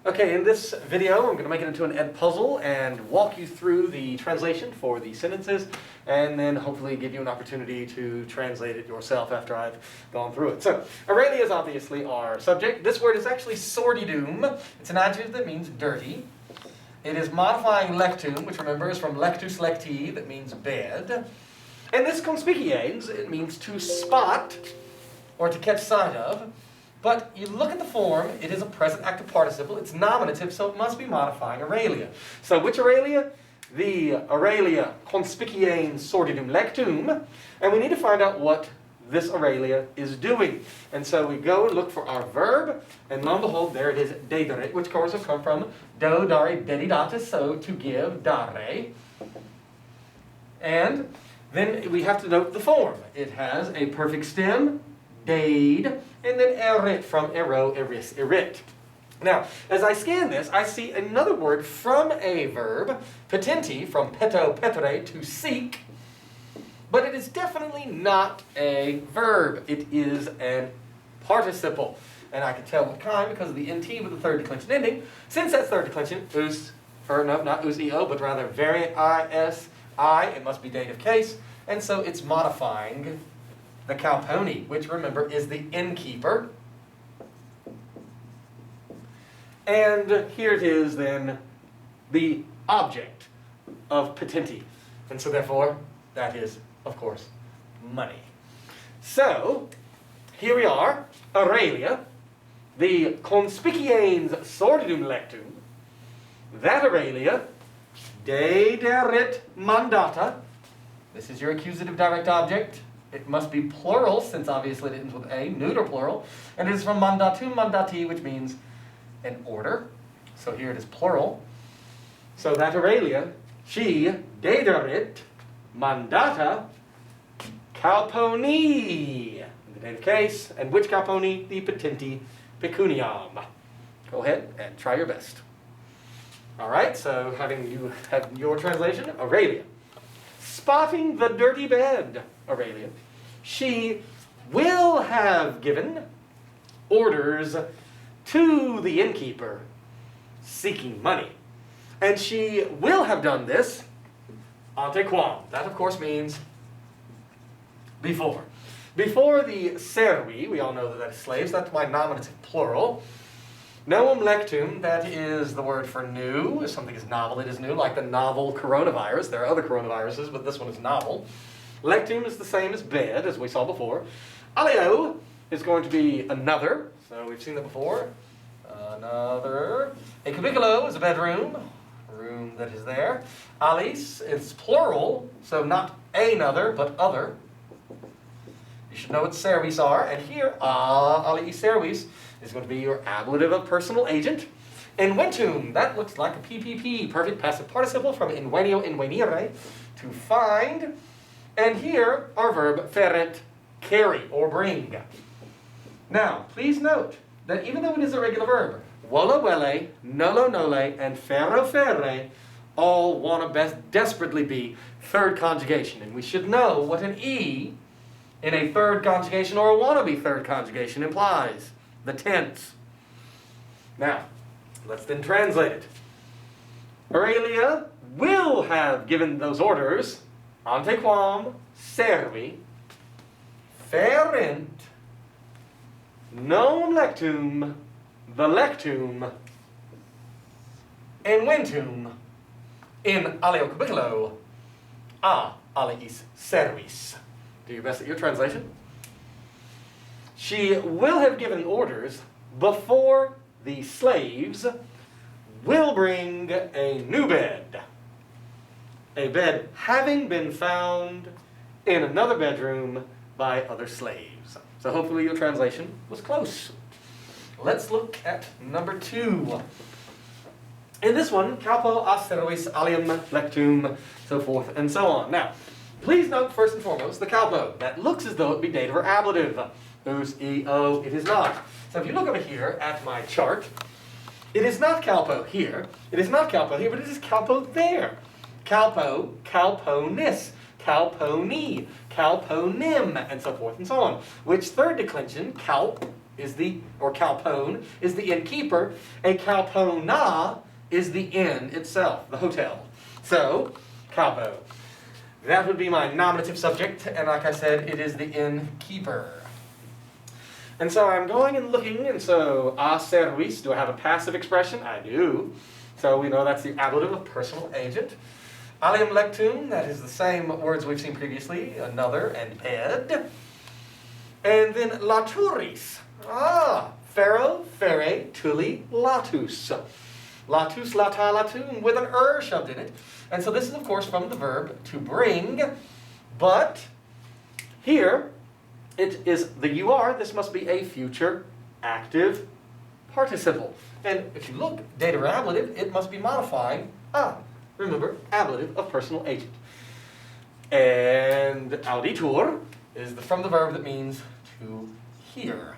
Okay, in this video, I'm going to make it into an ed puzzle and walk you through the translation for the sentences, and then hopefully give you an opportunity to translate it yourself after I've gone through it. So, Aurelia is obviously our subject. This word is actually sodidum. It's an adjective that means dirty. It is modifying lectum, which remember is from lectus lecti, that means bed. And this conspicuens, it means to spot or to catch sight of. But you look at the form, it is a present active participle, it's nominative, so it must be modifying Aurelia. So which Aurelia? The Aurelia conspicuens sordidum lectum, and we need to find out what this Aurelia is doing. And so we go and look for our verb, and lo and behold, there it is, dedere, which of course will come from do, dare, dedidatus, so to give, dare. And then we have to note the form. It has a perfect stem, dade, and then erit from ero, eris, erit. Now, as I scan this, I see another word from a verb, petenti, from peto, petere, to seek, but it is definitely not a verb. It is an participle. And I can tell what kind because of the nt with the third declension ending. Since that's third declension, us, or no, not us, eo, but rather variant is, I, it must be dative case, and so it's modifying the Cauponi, which remember is the innkeeper. And here it is then, the object of petenti. And so therefore, that is, of course, money. So, here we are, Aurelia, the conspicuens sordidum lectum, that Aurelia, dederit mandata, this is your accusative direct object. It must be plural, since obviously it ends with a, neuter plural. And it is from mandatum mandati, which means an order. So here it is plural. So that Aurelia, she dederit mandata Cauponi. In the dative case, and which Cauponi? The petenti pecuniam. Go ahead and try your best. All right, so having you have your translation, Aurelia. Spotting the dirty bed, Aurelia, she will have given orders to the innkeeper seeking money. And she will have done this ante quam. That, of course, means before. Before the servi, we all know that that's slaves, that's my nominative plural. Novum lectum, that is the word for new. If something is novel, it is new, like the novel coronavirus. There are other coronaviruses, but this one is novel. Lectum is the same as bed, as we saw before. Alio is going to be another, so we've seen that before. Another. A cubiculo is a bedroom, room that is there. Alis is plural, so not another, but other. You should know what servis are, and here, ali servis, is going to be your ablative of personal agent. Inventum, that looks like a PPP, perfect passive participle from invenio, invenire, to find. And here, our verb ferent, carry or bring. Now, please note that even though it is a regular verb, volo vele, nolo nole, and ferro ferre all want to desperately be third conjugation. And we should know what an E in a third conjugation or a wannabe third conjugation implies. The tense. Now, let's then translate it. Aurelia will have given those orders ante quam servi ferent non lectum the lectum inventum in alio cubiculo a aliis servis. Do your best at your translation. She will have given orders before the slaves will bring a new bed. A bed having been found in another bedroom by other slaves. So hopefully your translation was close. Let's look at number 2. In this one, Caupo, a servis, alium, lectum, so forth and so on. Now, please note first and foremost the Caupo. That looks as though it would be dative or ablative. Us, eo, it is not. So if you look over here at my chart, it is not Caupo here, it is not Caupo here, but it is Caupo there. Caupo, Cauponis, Cauponi, Cauponim, and so forth and so on. Which third declension, Caup, is the, or Caupone, is the innkeeper. A Caupona is the inn itself, the hotel. So, Caupo. That would be my nominative subject, and like I said, it is the innkeeper. And so I'm going and looking, and so a servis, do I have a passive expression? I do. So we know that's the ablative of personal agent. Alium lectum, that is the same words we've seen previously, another, and ed. And then laturis. Pharaoh, fere, tuli, latus. Latus, lata, latum, with an shoved in it. And so this is, of course, from the verb to bring, but here it is the UR. This must be a future active participle. And if you look, dative or ablative, it must be modifying remember, ablative of personal agent. And auditur is from the verb that means to hear.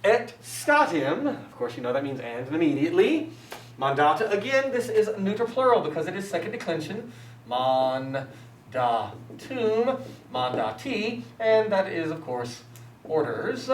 Et statim, of course you know that means and immediately. Mandata, again, this is neuter plural because it is second declension. Mandatum, mandati, and that is, of course, orders.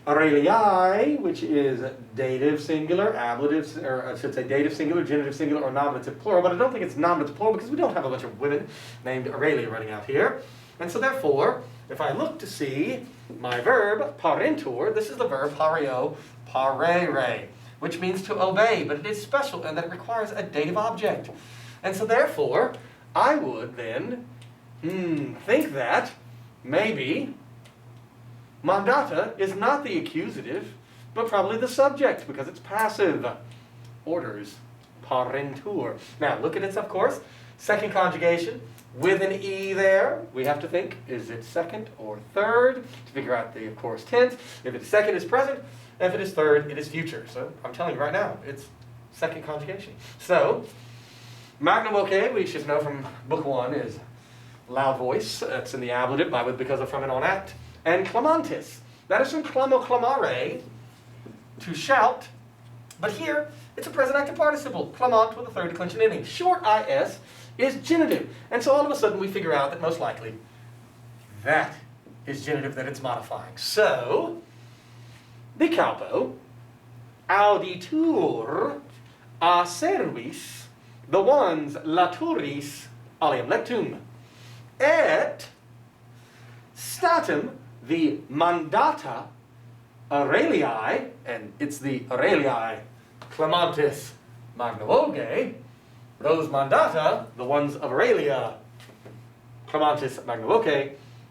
Aureliae, which is dative singular, ablative, or I should say dative singular, genitive singular, or nominative plural, but I don't think it's nominative plural because we don't have a bunch of women named Aurelia running out here. And so therefore, if I look to see my verb, parentur, this is the verb pareo, parere, which means to obey, but it is special and that it requires a dative object. And so therefore, I would then think that maybe mandata is not the accusative, but probably the subject because it's passive. Orders, parentur. Now look at it, of course, second conjugation with an E there. We have to think, is it second or third to figure out the, of course, tense. If it's second, it's present. If it is third, it is future. So I'm telling you right now, it's second conjugation. So, magna voce, we should know from book 1, is loud voice. That's in the ablative, because of from and on act. And clamantis, that is from clamo clamare, to shout. But here, it's a present active participle, clamant with a third declension ending. Short is is genitive. And so all of a sudden we figure out that most likely that is genitive that it's modifying. So, the Caupo, auditur, a servis, the ones laturis, alium lectum, et statum, the mandata, Aureliae, and it's the Aureliae clemantis magna voce, those mandata, the ones of Aurelia clemantis magna voce,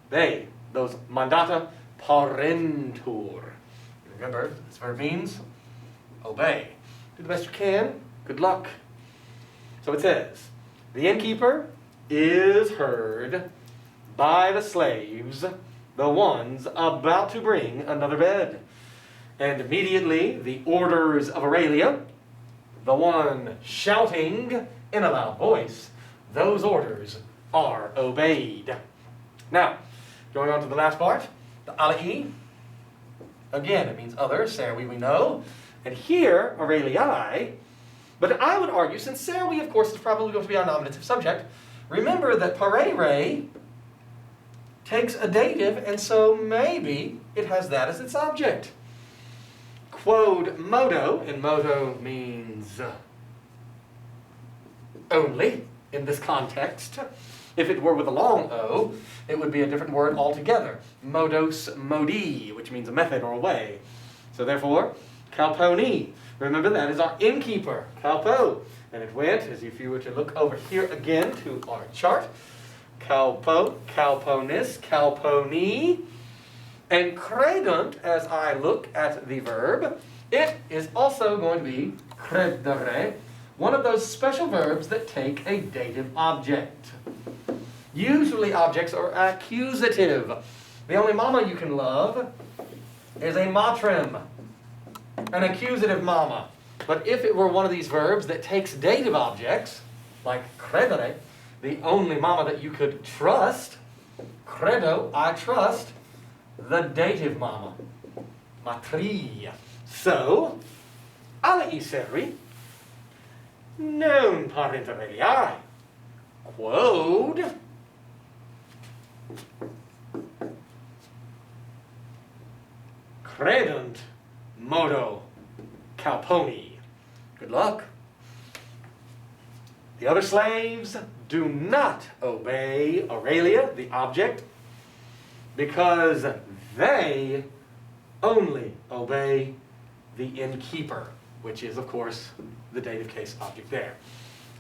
they, those mandata, parentur. Remember, this verb means obey. Do the best you can. Good luck. So it says, the innkeeper is heard by the slaves, the ones about to bring another bed. And immediately the orders of Aurelia, the one shouting in a loud voice, those orders are obeyed. Now, going on to the last part, the alii. Again, it means other, servi we know. And here, Aureliae, but I would argue, since servi, of course, is probably going to be our nominative subject, remember that parere takes a dative, and so maybe it has that as its object. Quod modo, and modo means only in this context. If it were with a long O, it would be a different word altogether. Modus modi, which means a method or a way. So therefore, Cauponi. Remember, that is our innkeeper, Caupo. And it went, as if you were to look over here again to our chart, Caupo, Cauponis, Cauponi. And credunt, as I look at the verb, it is also going to be credere, one of those special verbs that take a dative object. Usually objects are accusative. The only mama you can love is a matrem, an accusative mama. But if it were one of these verbs that takes dative objects, like credere, the only mama that you could trust, credo, I trust, the dative mama, matria. So, alii servi, non parent Aureliae, quod credunt modo Cauponi. Good luck. The other slaves do not obey Aurelia, the object, because they only obey the innkeeper, which is, of course, the dative case object there.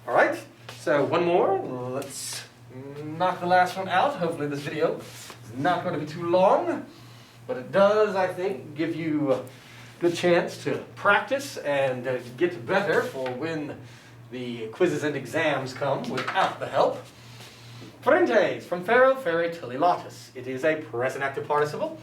All right, so one more. Let's knock the last one out. Hopefully this video is not going to be too long, but it does, I think, give you a good chance to practice and get better for when the quizzes and exams come without the help. Ferentes, from fero, fere, tililatus. It is a present active participle.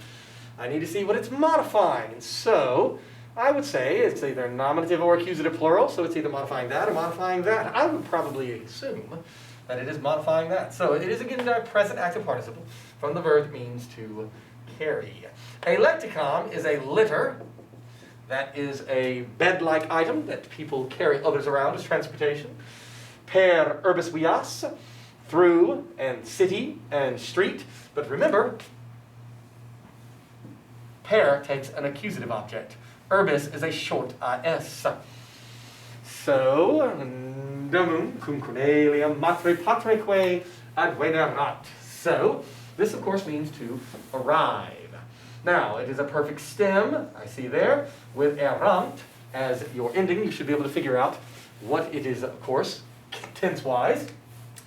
I need to see what it's modifying, and so I would say it's either nominative or accusative plural, so it's either modifying that or modifying that. I would probably assume that it is modifying that. So it is again a present active participle from the verb that means to carry. A lecticon is a litter. That is a bed-like item that people carry others around as transportation. Per urbis vias, through and city and street. But remember, per takes an accusative object. Urbis is a short is. So, domum cum Cornelia matre patreque advenerat. So, this of course means to arrive. Now, it is a perfect stem, I see there, with erant as your ending. You should be able to figure out what it is, of course, tense-wise.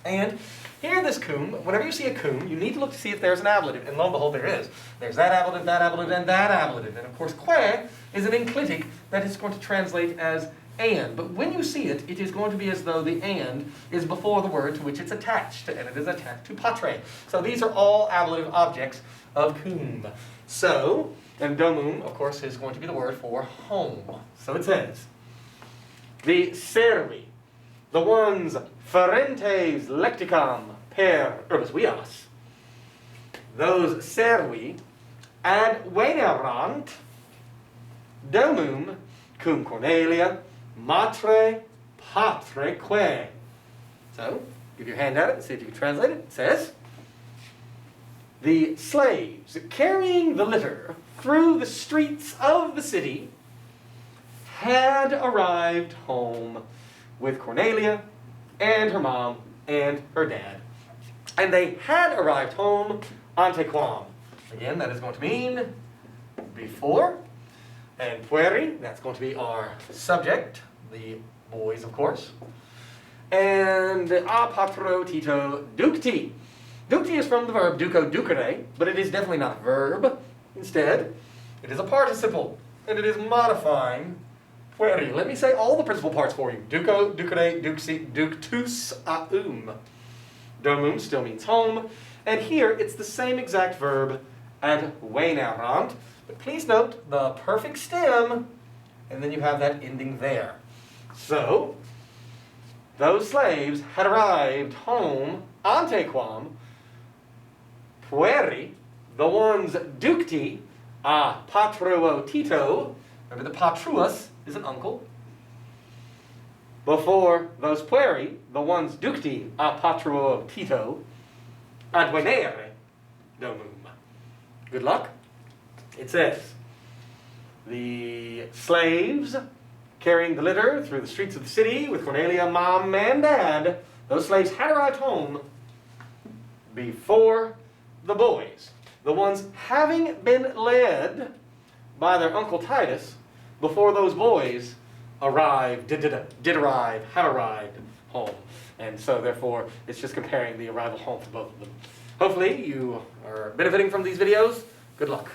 And here in this cum, whenever you see a cum, you need to look to see if there's an ablative. And lo and behold, there is. There's that ablative, and that ablative. And of course, que is an enclitic that is going to translate as and. But when you see it, it is going to be as though the and is before the word to which it's attached, and it is attached to patre. So these are all ablative objects of cum. So, and domum, of course, is going to be the word for home. So it says, the servi, the ones ferentes lecticam per urbis vias, those servi advenerant domum cum Cornelia matre patreque. So, give your hand at it and see if you can translate it. It says, the slaves carrying the litter through the streets of the city had arrived home with Cornelia and her mom and her dad. And they had arrived home antequam. Again, that is going to mean before. And pueri, that's going to be our subject, the boys, of course. And a patro tito ducti. Ducti is from the verb duco ducere, but it is definitely not a verb. Instead, it is a participle, and it is modifying pueri. Let me say all the principal parts for you. Duco, ducere, duxi, ductus aum. Domum still means home, and here it's the same exact verb advenerant. But please note the perfect stem, and then you have that ending there. So, those slaves had arrived home antequam pueri, the ones ducti a patruo tito. Remember the patruus is an uncle. Before those pueri, the ones ducti a patruo tito advenere domum. Good luck. It says, the slaves carrying the litter through the streets of the city with Cornelia, mom, and dad, those slaves had arrived home before the boys, the ones having been led by their uncle Titus, before those boys arrived, had arrived home. And so therefore, it's just comparing the arrival home for both of them. Hopefully you are benefiting from these videos. Good luck.